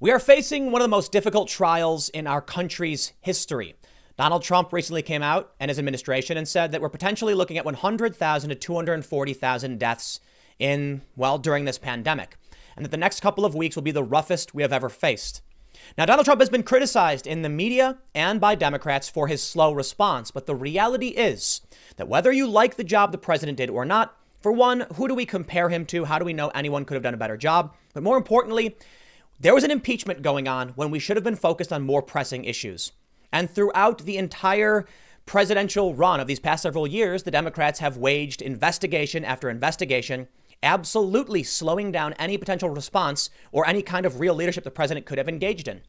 We are facing one of the most difficult trials in our country's history. Donald Trump recently came out and his administration and said that we're potentially looking at 100,000 to 240,000 deaths during this pandemic, and that the next couple of weeks will be the roughest we have ever faced. Now, Donald Trump has been criticized in the media and by Democrats for his slow response, but the reality is that whether you like the job the president did or not, for one, who do we compare him to? How do we know anyone could have done a better job? But more importantly, there was an impeachment going on when we should have been focused on more pressing issues. And throughout the entire presidential run of these past several years, the Democrats have waged investigation after investigation, absolutely slowing down any potential response or any kind of real leadership the president could have engaged in.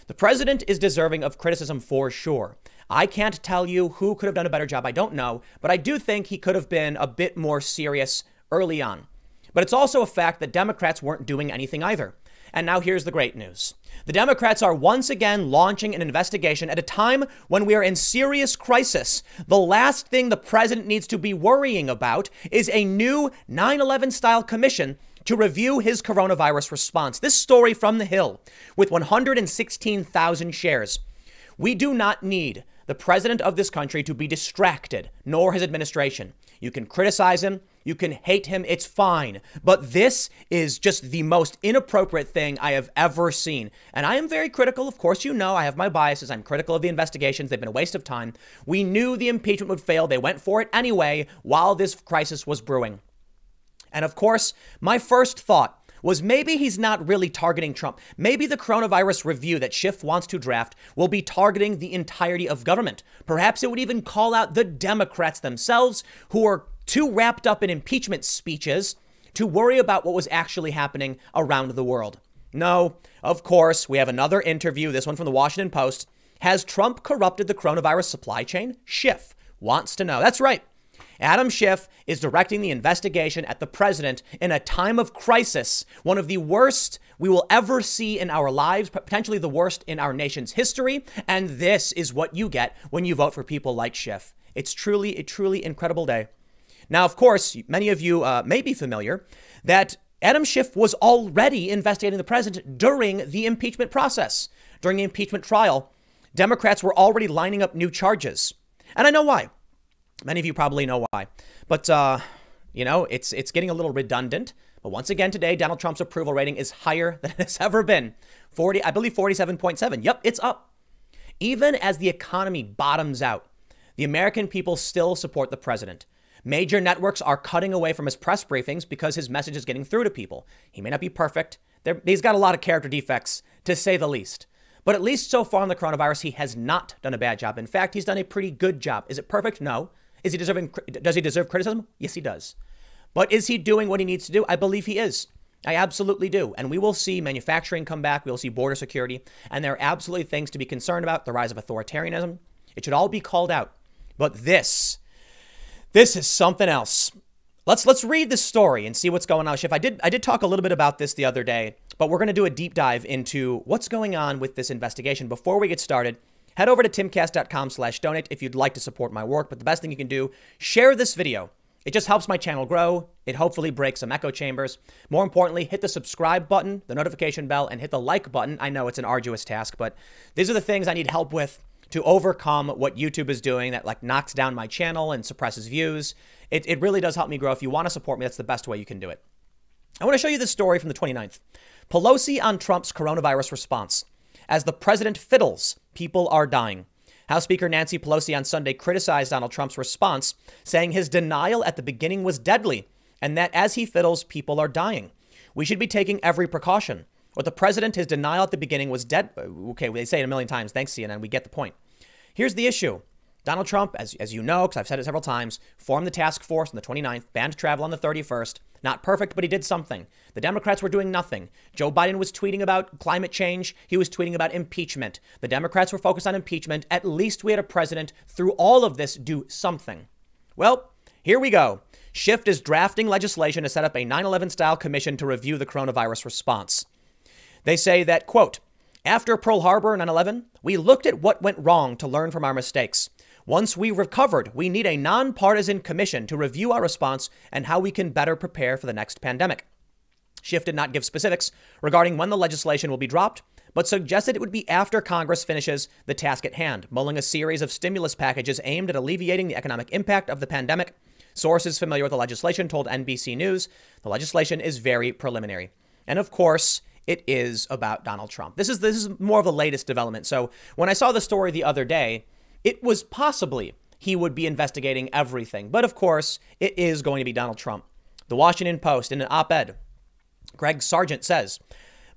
The president is deserving of criticism for sure. I can't tell you who could have done a better job. I don't know, but I do think he could have been a bit more serious early on. But it's also a fact that Democrats weren't doing anything either. And now here's the great news. The Democrats are once again launching an investigation at a time when we are in serious crisis. The last thing the president needs to be worrying about is a new 9/11 style commission to review his coronavirus response. This story from the Hill with 116,000 shares. We do not need the president of this country to be distracted, nor his administration. You can criticize him. You can hate him. It's fine. But this is just the most inappropriate thing I have ever seen. And I am very critical. Of course, you know, I have my biases. I'm critical of the investigations. They've been a waste of time. We knew the impeachment would fail. They went for it anyway while this crisis was brewing. And of course, my first thought was maybe he's not really targeting Trump. Maybe the coronavirus review that Schiff wants to draft will be targeting the entirety of government. Perhaps it would even call out the Democrats themselves, who are too wrapped up in impeachment speeches to worry about what was actually happening around the world. No, of course, we have another interview, this one from the Washington Post. Has Trump corrupted the coronavirus supply chain? Schiff wants to know. That's right. Adam Schiff is directing the investigation at the president in a time of crisis, one of the worst we will ever see in our lives, potentially the worst in our nation's history. And this is what you get when you vote for people like Schiff. It's truly a truly incredible day. Now, of course, many of you may be familiar that Adam Schiff was already investigating the president during the impeachment process. During the impeachment trial, Democrats were already lining up new charges. And I know why. Many of you probably know why. But, it's getting a little redundant. But once again, today, Donald Trump's approval rating is higher than it has ever been. 47.7. Yep, it's up. Even as the economy bottoms out, the American people still support the president. Major networks are cutting away from his press briefings because his message is getting through to people. He may not be perfect. He's got a lot of character defects, to say the least. But at least so far on the coronavirus, he has not done a bad job. In fact, he's done a pretty good job. Is it perfect? No. Does he deserve criticism? Yes, he does. But is he doing what he needs to do? I believe he is. I absolutely do. And we will see manufacturing come back. We will see border security. And there are absolutely things to be concerned about. The rise of authoritarianism. It should all be called out. But this is something else. Let's read this story and see what's going on. Schiff, I did talk a little bit about this the other day, but we're going to do a deep dive into what's going on with this investigation. Before we get started, head over to timcast.com/donate if you'd like to support my work. But the best thing you can do, share this video. It just helps my channel grow. It hopefully breaks some echo chambers. More importantly, hit the subscribe button, the notification bell, and hit the like button. I know it's an arduous task, but these are the things I need help with to overcome what YouTube is doing that knocks down my channel and suppresses views. It really does help me grow. If you want to support me, that's the best way you can do it. I want to show you this story from the 29th. Pelosi on Trump's coronavirus response. As the president fiddles, people are dying. House Speaker Nancy Pelosi on Sunday criticized Donald Trump's response, saying his denial at the beginning was deadly and that as he fiddles, people are dying. We should be taking every precaution. With the president, his denial at the beginning was dead. Okay, they say it a million times. Thanks, CNN. We get the point. Here's the issue. Donald Trump, as you know, because I've said it several times, formed the task force on the 29th, banned travel on the 31st. Not perfect, but he did something. The Democrats were doing nothing. Joe Biden was tweeting about climate change. He was tweeting about impeachment. The Democrats were focused on impeachment. At least we had a president through all of this do something. Well, here we go. Schiff is drafting legislation to set up a 9/11 style commission to review the coronavirus response. They say that, quote, after Pearl Harbor and 9/11, we looked at what went wrong to learn from our mistakes. Once we recovered, we need a nonpartisan commission to review our response and how we can better prepare for the next pandemic. Schiff did not give specifics regarding when the legislation will be dropped, but suggested it would be after Congress finishes the task at hand, mulling a series of stimulus packages aimed at alleviating the economic impact of the pandemic. Sources familiar with the legislation told NBC News the legislation is very preliminary. And of course, it is about Donald Trump. This is more of the latest development. So when I saw the story the other day, it was possibly he would be investigating everything. But of course, it is going to be Donald Trump. The Washington Post, in an op-ed, Greg Sargent says,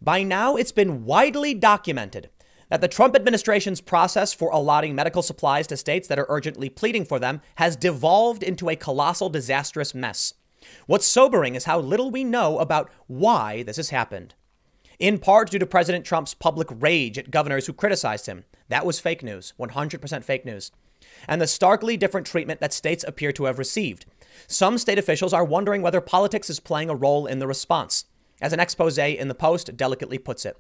by now it's been widely documented that the Trump administration's process for allotting medical supplies to states that are urgently pleading for them has devolved into a colossal, disastrous mess. What's sobering is how little we know about why this has happened. In part due to President Trump's public rage at governors who criticized him. That was fake news, 100% fake news. And the starkly different treatment that states appear to have received. Some state officials are wondering whether politics is playing a role in the response. As an expose in the Post delicately puts it,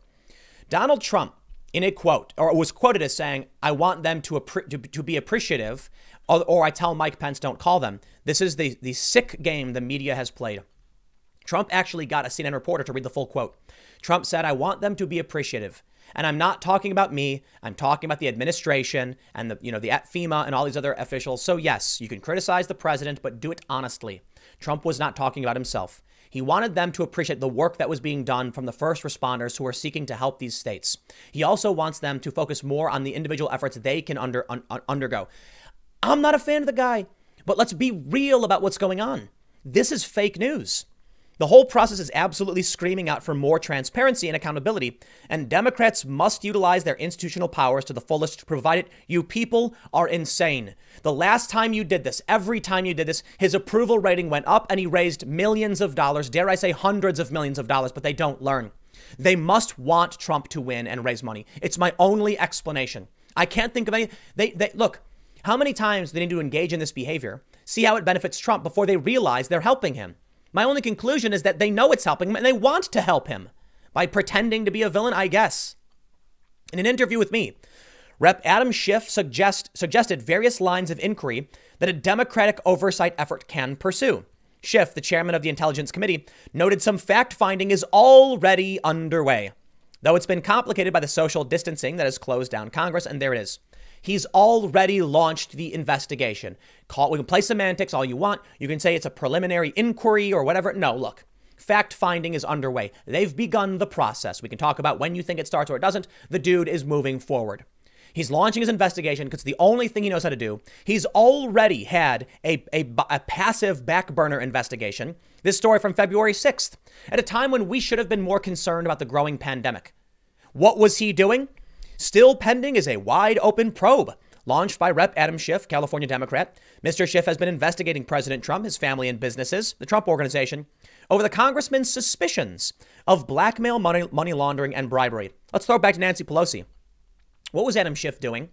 Donald Trump, in a quote, or was quoted as saying, I want them to be appreciative, or I tell Mike Pence don't call them. This is the sick game the media has played. Trump actually got a CNN reporter to read the full quote. Trump said, I want them to be appreciative. And I'm not talking about me. I'm talking about the administration and the FEMA and all these other officials. So yes, you can criticize the president, but do it honestly. Trump was not talking about himself. He wanted them to appreciate the work that was being done from the first responders who are seeking to help these states. He also wants them to focus more on the individual efforts they can undergo. I'm not a fan of the guy, but let's be real about what's going on. This is fake news. The whole process is absolutely screaming out for more transparency and accountability, and Democrats must utilize their institutional powers to the fullest to provide it. You people are insane. The last time you did this, every time you did this, his approval rating went up and he raised millions of dollars, dare I say hundreds of millions of dollars, but they don't learn. They must want Trump to win and raise money. It's my only explanation. I can't think of any. They look, how many times they need to engage in this behavior, see how it benefits Trump before they realize they're helping him. My only conclusion is that they know it's helping him and they want to help him by pretending to be a villain, I guess. In an interview with me, Rep. Adam Schiff suggested various lines of inquiry that a Democratic oversight effort can pursue. Schiff, the chairman of the Intelligence Committee, noted some fact-finding is already underway, though it's been complicated by the social distancing that has closed down Congress, and there it is. He's already launched the investigation. We can play semantics all you want. You can say it's a preliminary inquiry or whatever. No, look, fact-finding is underway. They've begun the process. We can talk about when you think it starts or it doesn't. The dude is moving forward. He's launching his investigation because it's the only thing he knows how to do. He's already had a passive back burner investigation. This story from February 6th, at a time when we should have been more concerned about the growing pandemic. What was he doing? Still pending is a wide open probe launched by Rep. Adam Schiff, California Democrat. Mr. Schiff has been investigating President Trump, his family and businesses, the Trump Organization, over the congressman's suspicions of blackmail, money laundering and bribery. Let's throw it back to Nancy Pelosi. What was Adam Schiff doing?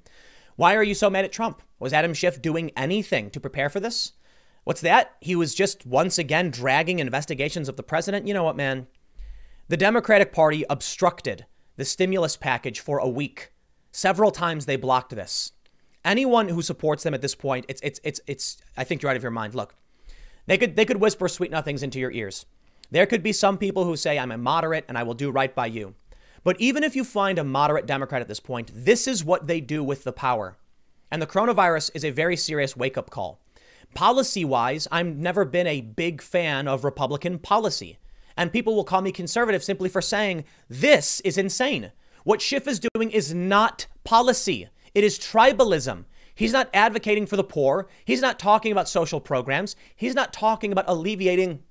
Why are you so mad at Trump? Was Adam Schiff doing anything to prepare for this? What's that? He was just once again dragging investigations of the president. You know what, man? The Democratic Party obstructed the stimulus package for a week. Several times they blocked this. Anyone who supports them at this point, it's. I think you're out of your mind. Look, they could whisper sweet nothings into your ears. There could be some people who say I'm a moderate and I will do right by you. But even if you find a moderate Democrat at this point, this is what they do with the power. And the coronavirus is a very serious wake-up call. Policy-wise, I've never been a big fan of Republican policy. And people will call me conservative simply for saying this is insane. What Schiff is doing is not policy. It is tribalism. He's not advocating for the poor. He's not talking about social programs. He's not talking about alleviating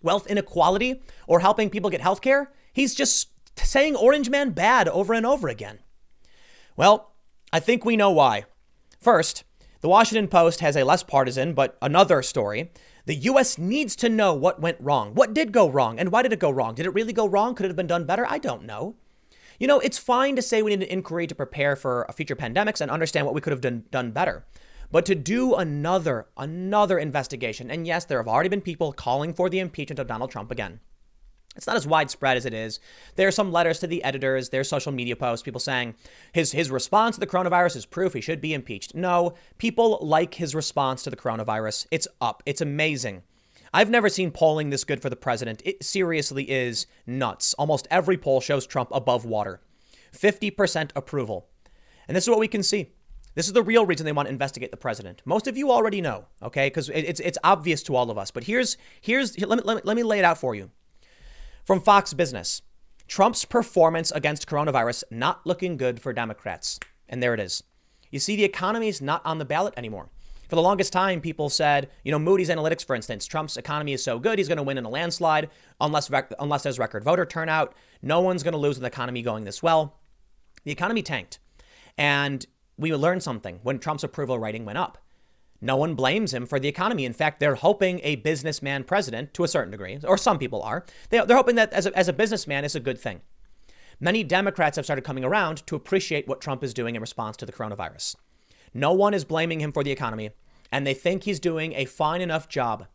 wealth inequality or helping people get health care. He's just saying Orange Man bad over and over again. Well, I think we know why. First, the Washington Post has a less partisan, but another story. The U.S. needs to know what went wrong. What did go wrong? And why did it go wrong? Did it really go wrong? Could it have been done better? I don't know. You know, it's fine to say we need an inquiry to prepare for future pandemics and understand what we could have done better. But to do another investigation, and yes, there have already been people calling for the impeachment of Donald Trump again. It's not as widespread as it is. There are some letters to the editors, there's social media posts, people saying his response to the coronavirus is proof he should be impeached. No, people like his response to the coronavirus. It's up. It's amazing. I've never seen polling this good for the president. It seriously is nuts. Almost every poll shows Trump above water. 50% approval. And this is what we can see. This is the real reason they want to investigate the president. Most of you already know, okay? Because it's obvious to all of us. But let me lay it out for you. From Fox Business, Trump's performance against coronavirus not looking good for Democrats. And there it is. You see, the economy is not on the ballot anymore. For the longest time, people said, Moody's Analytics, for instance, Trump's economy is so good, he's going to win in a landslide unless there's record voter turnout. No one's going to lose with the economy going this well. The economy tanked. And we learned something when Trump's approval rating went up. No one blames him for the economy. In fact, they're hoping a businessman president, to a certain degree, or some people are, they're hoping that as a businessman, it's a good thing. Many Democrats have started coming around to appreciate what Trump is doing in response to the coronavirus. No one is blaming him for the economy, and they think he's doing a fine enough job.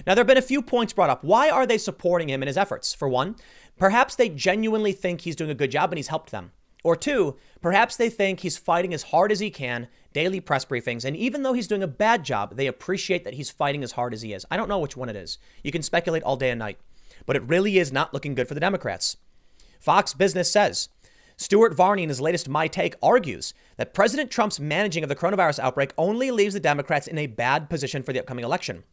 Now, there have been a few points brought up. Why are they supporting him in his efforts? For one, perhaps they genuinely think he's doing a good job and he's helped them. Or two, perhaps they think he's fighting as hard as he can, daily press briefings, and even though he's doing a bad job, they appreciate that he's fighting as hard as he is. I don't know which one it is. You can speculate all day and night, but it really is not looking good for the Democrats. Fox Business says, Stuart Varney, in his latest My Take, argues that President Trump's managing of the coronavirus outbreak only leaves the Democrats in a bad position for the upcoming election.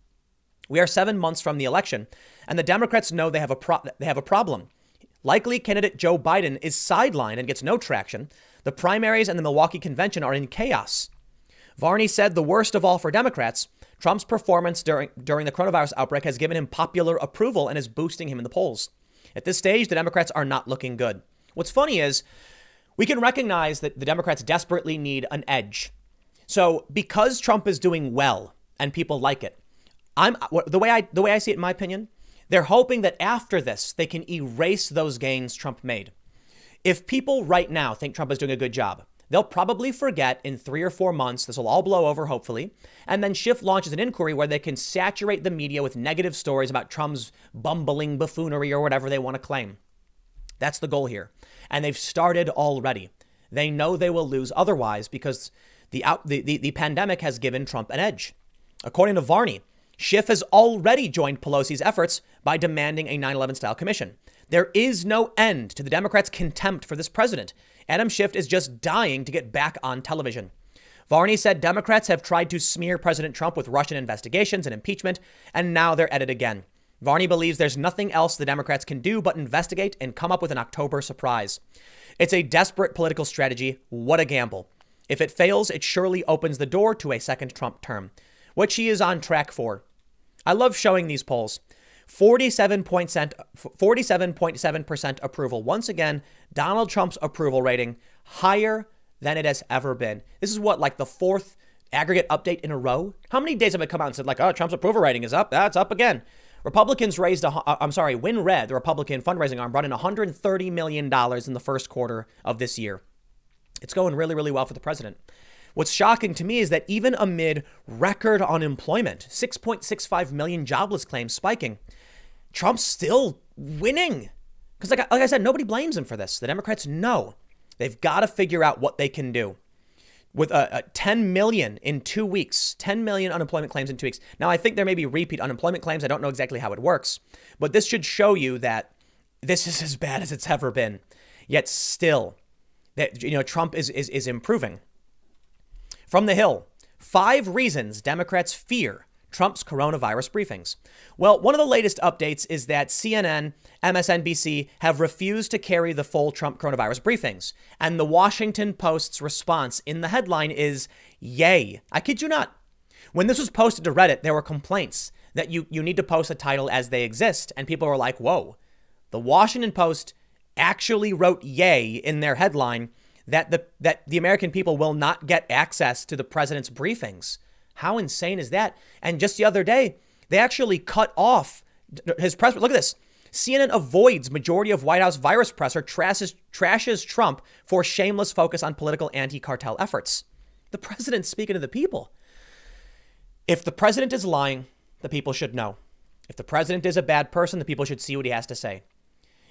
We are 7 months from the election, and the Democrats know they have a problem. Likely candidate Joe Biden is sidelined and gets no traction. The primaries and the Milwaukee convention are in chaos. Varney said the worst of all for Democrats, Trump's performance during the coronavirus outbreak has given him popular approval and is boosting him in the polls. At this stage, the Democrats are not looking good. What's funny is we can recognize that the Democrats desperately need an edge. So because Trump is doing well and people like it, the way I see it, in my opinion, they're hoping that after this, they can erase those gains Trump made. If people right now think Trump is doing a good job, they'll probably forget in 3 or 4 months. This will all blow over, hopefully. And then Schiff launches an inquiry where they can saturate the media with negative stories about Trump's bumbling buffoonery or whatever they want to claim. That's the goal here. And they've started already. They know they will lose otherwise because the pandemic has given Trump an edge. According to Varney, Schiff has already joined Pelosi's efforts by demanding a 9/11 style commission. There is no end to the Democrats' contempt for this president. Adam Schiff is just dying to get back on television. Varney said Democrats have tried to smear President Trump with Russian investigations and impeachment, and now they're at it again. Varney believes there's nothing else the Democrats can do but investigate and come up with an October surprise. It's a desperate political strategy. What a gamble. If it fails, it surely opens the door to a second Trump term, which he is on track for. I love showing these polls. 47.7% approval. Once again, Donald Trump's approval rating higher than it has ever been. This is like the 4th aggregate update in a row. How many days have it come out and said Trump's approval rating is up? That's up again. Republicans WinRed, the Republican fundraising arm, brought in $130 million in the first quarter of this year. It's going really, really well for the president. What's shocking to me is that even amid record unemployment, 6.65 million jobless claims spiking, Trump's still winning. Because like I said, nobody blames him for this. The Democrats know they've got to figure out what they can do. With 10 million in 2 weeks, 10 million unemployment claims in 2 weeks. Now, I think there may be repeat unemployment claims. I don't know exactly how it works, but this should show you that this is as bad as it's ever been. Yet still, that Trump is improving. From the Hill, 5 reasons Democrats fear Trump's coronavirus briefings. Well, one of the latest updates is that CNN, MSNBC have refused to carry the full Trump coronavirus briefings. And the Washington Post's response in the headline is, yay. I kid you not. When this was posted to Reddit, there were complaints that you need to post a title as they exist. And people were like, whoa. The Washington Post actually wrote yay in their headline that the American people will not get access to the president's briefings. How insane is that? And just the other day, they actually cut off his press. Look at this. CNN avoids majority of White House virus presser, trashes Trump for shameless focus on political anti-cartel efforts. The president's speaking to the people. If the president is lying, the people should know. If the president is a bad person, the people should see what he has to say.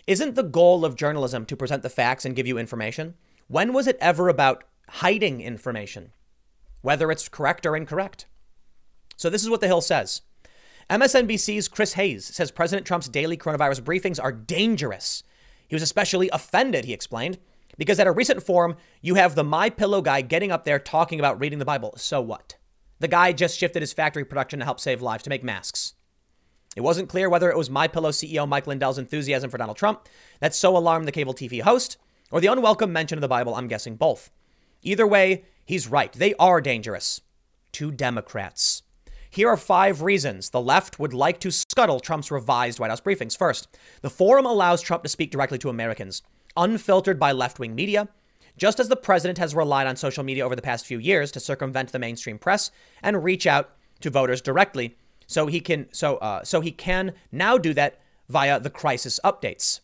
Isn't the goal of journalism to present the facts and give you information? When was it ever about hiding information, whether it's correct or incorrect? So this is what the Hill says. MSNBC's Chris Hayes says President Trump's daily coronavirus briefings are dangerous. He was especially offended, he explained, because at a recent forum, you have the MyPillow guy getting up there talking about reading the Bible. So what? The guy just shifted his factory production to help save lives, to make masks. It wasn't clear whether it was MyPillow CEO Mike Lindell's enthusiasm for Donald Trump that so alarmed the cable TV host, or the unwelcome mention of the Bible. I'm guessing both. Either way, he's right. They are dangerous to Democrats. Here are 5 reasons the left would like to scuttle Trump's revised White House briefings. First, the forum allows Trump to speak directly to Americans, unfiltered by left-wing media, just as the president has relied on social media over the past few years to circumvent the mainstream press and reach out to voters directly. So he can now do that via the crisis updates.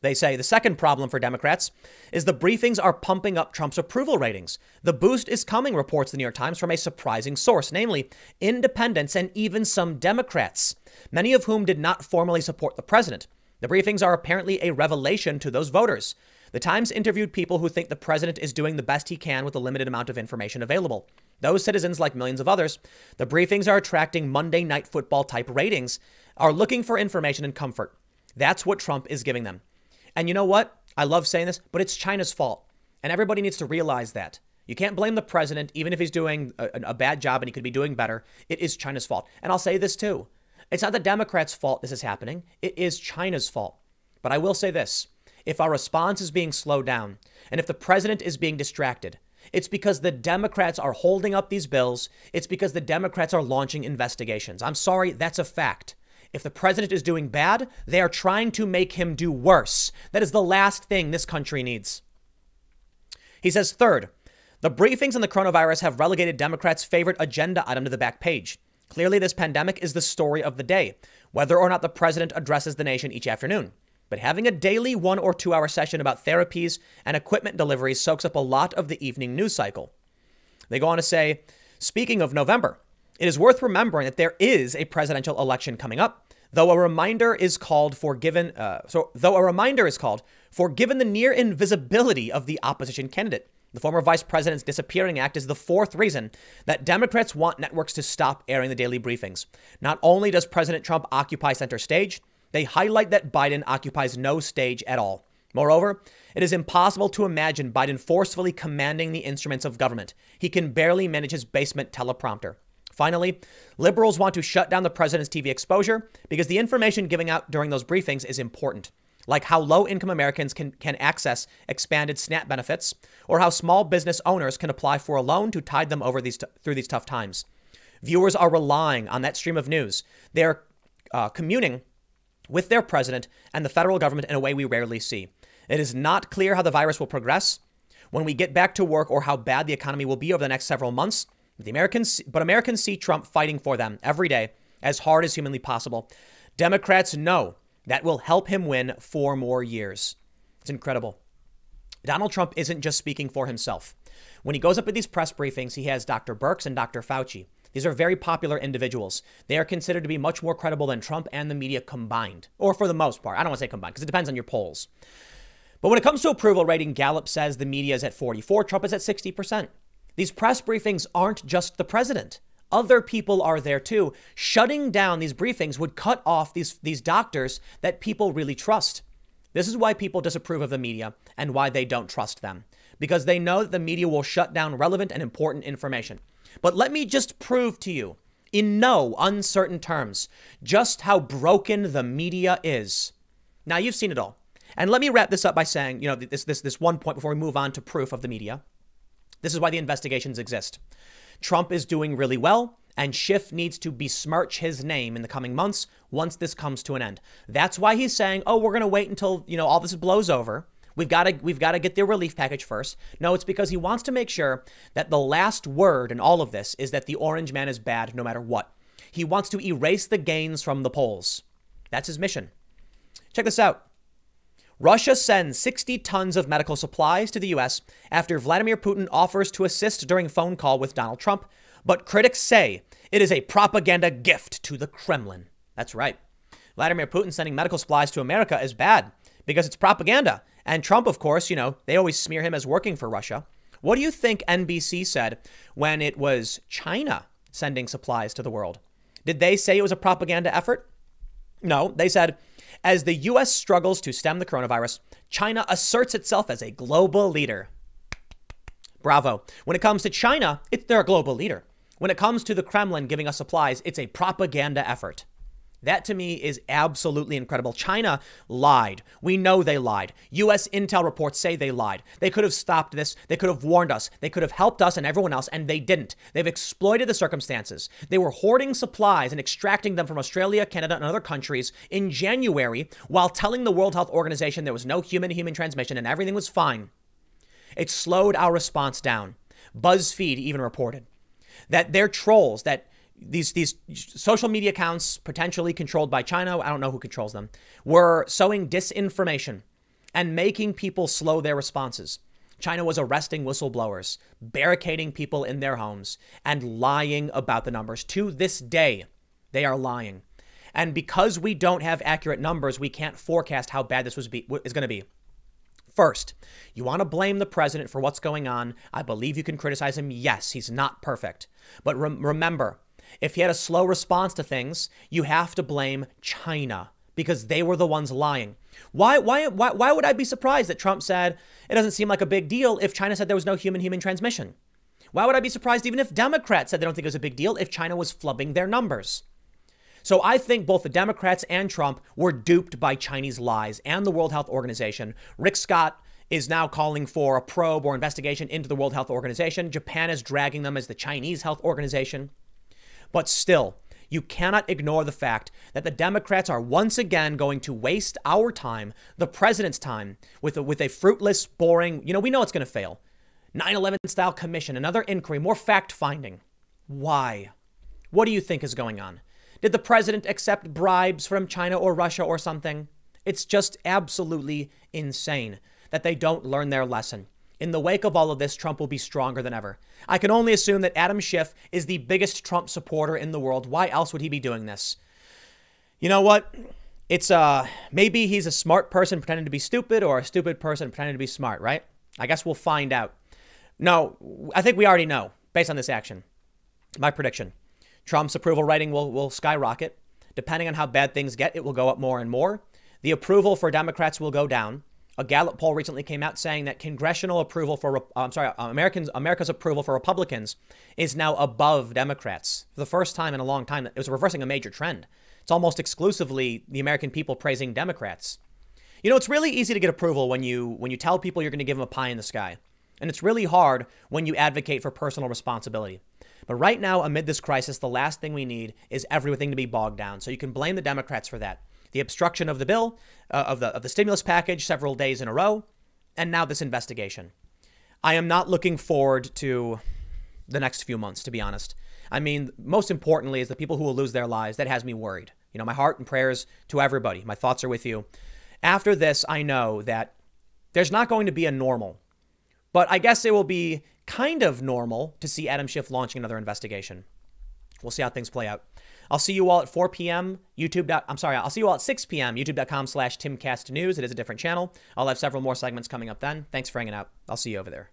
They say the second problem for Democrats is the briefings are pumping up Trump's approval ratings. The boost is coming, reports the New York Times, from a surprising source, namely independents and even some Democrats, many of whom did not formally support the president. The briefings are apparently a revelation to those voters. The Times interviewed people who think the president is doing the best he can with the limited amount of information available. Those citizens, like millions of others, the briefings are attracting Monday Night Football type ratings, are looking for information and comfort. That's what Trump is giving them. And you know what? I love saying this, but it's China's fault. And everybody needs to realize that. You can't blame the president, even if he's doing a bad job and he could be doing better. It is China's fault. And I'll say this too. It's not the Democrats' fault this is happening. It is China's fault. But I will say this. If our response is being slowed down, and if the president is being distracted, it's because the Democrats are holding up these bills. It's because the Democrats are launching investigations. I'm sorry, that's a fact. If the president is doing bad, they are trying to make him do worse. That is the last thing this country needs. He says, third, the briefings on the coronavirus have relegated Democrats' favorite agenda item to the back page. Clearly, this pandemic is the story of the day, whether or not the president addresses the nation each afternoon. But having a daily 1 or 2 hour session about therapies and equipment deliveries soaks up a lot of the evening news cycle. They go on to say, speaking of November, it is worth remembering that there is a presidential election coming up, though a reminder is called for given the near invisibility of the opposition candidate. The former vice president's disappearing act is the 4th reason that Democrats want networks to stop airing the daily briefings. Not only does President Trump occupy center stage, they highlight that Biden occupies no stage at all. Moreover, it is impossible to imagine Biden forcefully commanding the instruments of government. He can barely manage his basement teleprompter. Finally, liberals want to shut down the president's TV exposure because the information giving out during those briefings is important, like how low-income Americans can access expanded SNAP benefits, or how small business owners can apply for a loan to tide them over through these tough times. Viewers are relying on that stream of news. They're communing with their president and the federal government in a way we rarely see. It is not clear how the virus will progress when we get back to work or how bad the economy will be over the next several months. But Americans see Trump fighting for them every day as hard as humanly possible. Democrats know that will help him win 4 more years. It's incredible. Donald Trump isn't just speaking for himself. When he goes up at these press briefings, he has Dr. Birx and Dr. Fauci. These are very popular individuals. They are considered to be much more credible than Trump and the media combined, or for the most part. I don't want to say combined because it depends on your polls. But when it comes to approval rating, Gallup says the media is at 44, Trump is at 60%. These press briefings aren't just the president. Other people are there too. Shutting down these briefings would cut off these doctors that people really trust. This is why people disapprove of the media and why they don't trust them, because they know that the media will shut down relevant and important information. But let me just prove to you, in no uncertain terms, just how broken the media is. Now, you've seen it all. And let me wrap this up by saying, this one point before we move on to proof of the media. This is why the investigations exist. Trump is doing really well, and Schiff needs to besmirch his name in the coming months once this comes to an end. That's why he's saying, oh, we're going to wait until, all this blows over. We've got to get their relief package first. No, it's because he wants to make sure that the last word in all of this is that the orange man is bad no matter what. He wants to erase the gains from the polls. That's his mission. Check this out. Russia sends 60 tons of medical supplies to the U.S. after Vladimir Putin offers to assist during a phone call with Donald Trump. But critics say it is a propaganda gift to the Kremlin. That's right. Vladimir Putin sending medical supplies to America is bad because it's propaganda. And Trump, of course, they always smear him as working for Russia. What do you think NBC said when it was China sending supplies to the world? Did they say it was a propaganda effort? No, they said, as the U.S. struggles to stem the coronavirus, China asserts itself as a global leader. Bravo. When it comes to China, they're a global leader. When it comes to the Kremlin giving us supplies, it's a propaganda effort. That to me is absolutely incredible. China lied. We know they lied. U.S. intel reports say they lied. They could have stopped this. They could have warned us. They could have helped us and everyone else, and they didn't. They've exploited the circumstances. They were hoarding supplies and extracting them from Australia, Canada, and other countries in January while telling the World Health Organization there was no human-to-human transmission and everything was fine. It slowed our response down. BuzzFeed even reported that they're trolls, that these social media accounts potentially controlled by China, I don't know who controls them, were sowing disinformation and making people slow their responses. China was arresting whistleblowers, barricading people in their homes, and lying about the numbers. To this day, they are lying. And because we don't have accurate numbers, we can't forecast how bad this is going to be. First, you want to blame the president for what's going on. I believe you can criticize him. Yes, he's not perfect. But remember, if he had a slow response to things, you have to blame China because they were the ones lying. Why would I be surprised that Trump said it doesn't seem like a big deal if China said there was no human-human transmission? Why would I be surprised even if Democrats said they don't think it was a big deal if China was flubbing their numbers? So I think both the Democrats and Trump were duped by Chinese lies and the World Health Organization. Rick Scott is now calling for a probe or investigation into the World Health Organization. Japan is dragging them as the Chinese Health Organization. But still, you cannot ignore the fact that the Democrats are once again going to waste our time, the president's time, with a fruitless, boring, we know it's going to fail. 9/11 style commission, another inquiry, more fact-finding. Why? What do you think is going on? Did the president accept bribes from China or Russia or something? It's just absolutely insane that they don't learn their lesson. In the wake of all of this, Trump will be stronger than ever. I can only assume that Adam Schiff is the biggest Trump supporter in the world. Why else would he be doing this? You know what? It's maybe he's a smart person pretending to be stupid or a stupid person pretending to be smart, right? I guess we'll find out. No, I think we already know based on this action. My prediction. Trump's approval rating will skyrocket. Depending on how bad things get, it will go up more and more. The approval for Democrats will go down. A Gallup poll recently came out saying that congressional approval for, America's approval for Republicans is now above Democrats. For the first time in a long time, it was reversing a major trend. It's almost exclusively the American people praising Democrats. It's really easy to get approval when you tell people you're going to give them a pie in the sky. And it's really hard when you advocate for personal responsibility. But right now, amid this crisis, the last thing we need is everything to be bogged down. So you can blame the Democrats for that. The obstruction of the bill, of the stimulus package several days in a row, and now this investigation. I am not looking forward to the next few months, to be honest. I mean, most importantly is the people who will lose their lives. That has me worried. My heart and prayers to everybody. My thoughts are with you. After this, I know that there's not going to be a normal. But I guess it will be kind of normal to see Adam Schiff launching another investigation. We'll see how things play out. I'll see you all at 4 p.m. I'll see you all at 6 p.m. YouTube.com/TimCastNews. It is a different channel. I'll have several more segments coming up then. Thanks for hanging out. I'll see you over there.